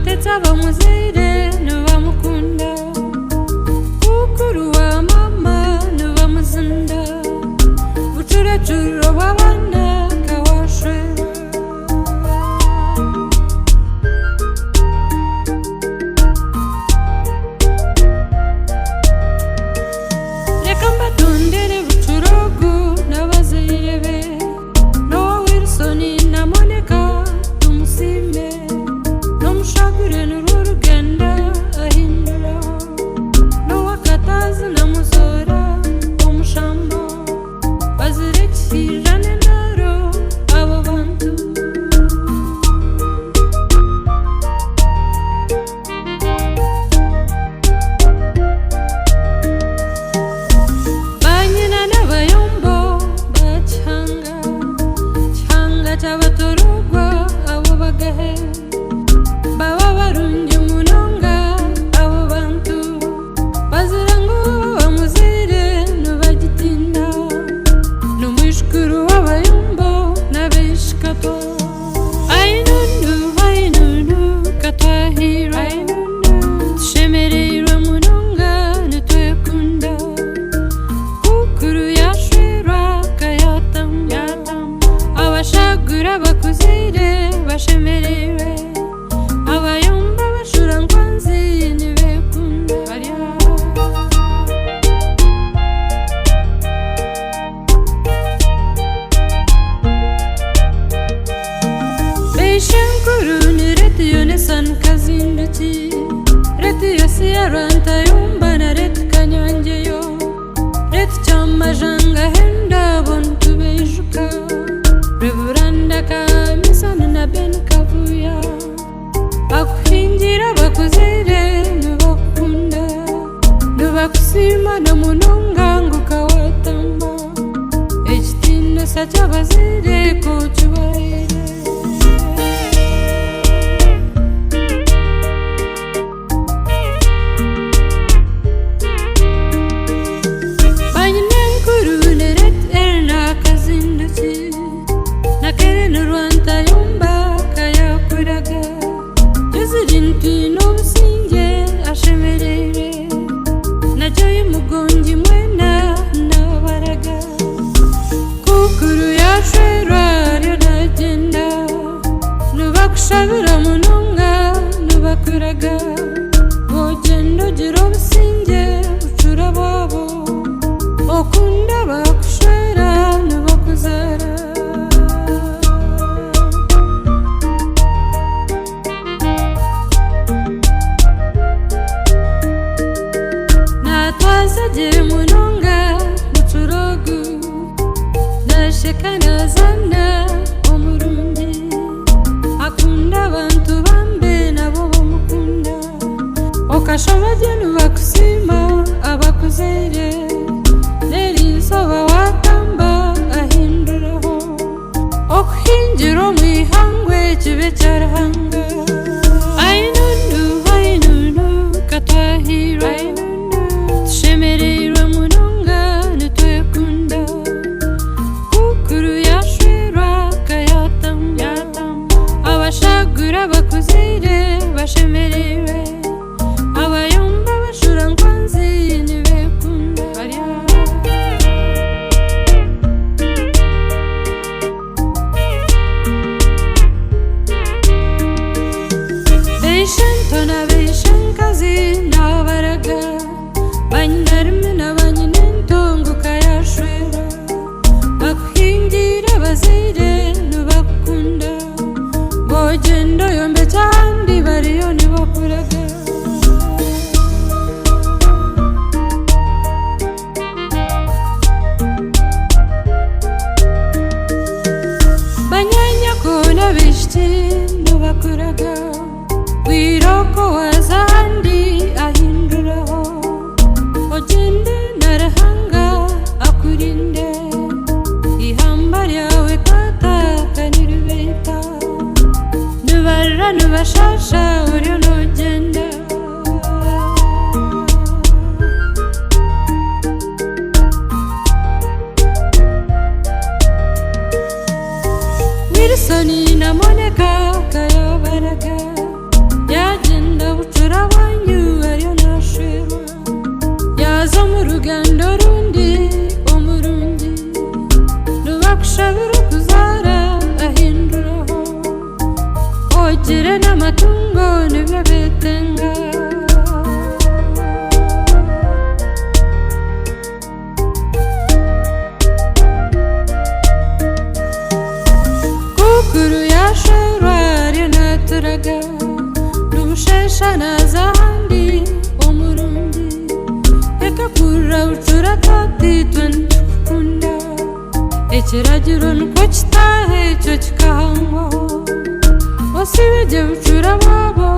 tetsa bamuzire nubamukunda kukuru wa mama nubamuzunda bucuracuro babana kawashwera reka mbatondere bucurogu n'abazirebe Noah Wilson na Monica tumusime nomushagure n'urugenda ahindura Noah Katazi na Musora omushambo bazirekishijane naro abo bantu banyina n'abayombo bacanga cyanga cy'abatorogwa abo bagahe baba barungi munonga abo bantu bazira ngo bamuzire nubagitinda n'umwishukuru w'abayombo n'abeshikato ainunu katwahira tushemererwe munonga nitwekunda kukuru yashwera kayatamba abashagura bakuzire bashemerewe abayomba bashura nkwanzi nibekunda Beishankuru ni retiyo nesan kazinduki retiyo siyaranta yumba na reti kanyangeyo reti cyamajanga henda bontu beishuka reburanda kamisana na ben kavuya ahakuhingira bakuzire nubakunda nubakusima na munonga ngo kawatamba ekitindo sa cy'abazire kucyubahire banyinenkuru nereti erna kazinduki nakere n'urwanta yumba kayakuraga yuzirinti n'obusinge ashemerere najyo y'umugongi mwena nabaraga kukuru yashwera ryo nagenda nubakushabira munonga nubakuraga bogenda ugira obusinge bucura bwabo okunda bakushwera nubakuzara natwazagire munonga bucurogu nasheka nazana omurungi akunda abantu bambe nabo bamukunda okashobadye nubakusima abakuzere nerinsaba watamba ahinduraho okuhingira omwihangwe kibe cyarahanga ainunu katwahira tushemererwe munonga nitwekunda kukuru yashwera kayatamba abashagura bakuzire bashemerewe abayomba bashura nkwanzi nibekunda Beishanto na beishankazi nabaraga banyinarme na banyinentongo kayashwera bakuhingira bazire nubakunda bogendo yombe cyandi bariyo nibakuraga banyanyako n'abeshiti nubakuraga wiroko wazandi ahinduraho ogende narahanga akurinde ihamba ryawe kataka nirubeta nubarira nubashasha uryo nugenda Wilson na Monica kayobaraga shanaza handi omurundi ekapura ucura tati twendukunda ekiragiro nuko kitahe cyo kikahangwaho wasibije ucura babo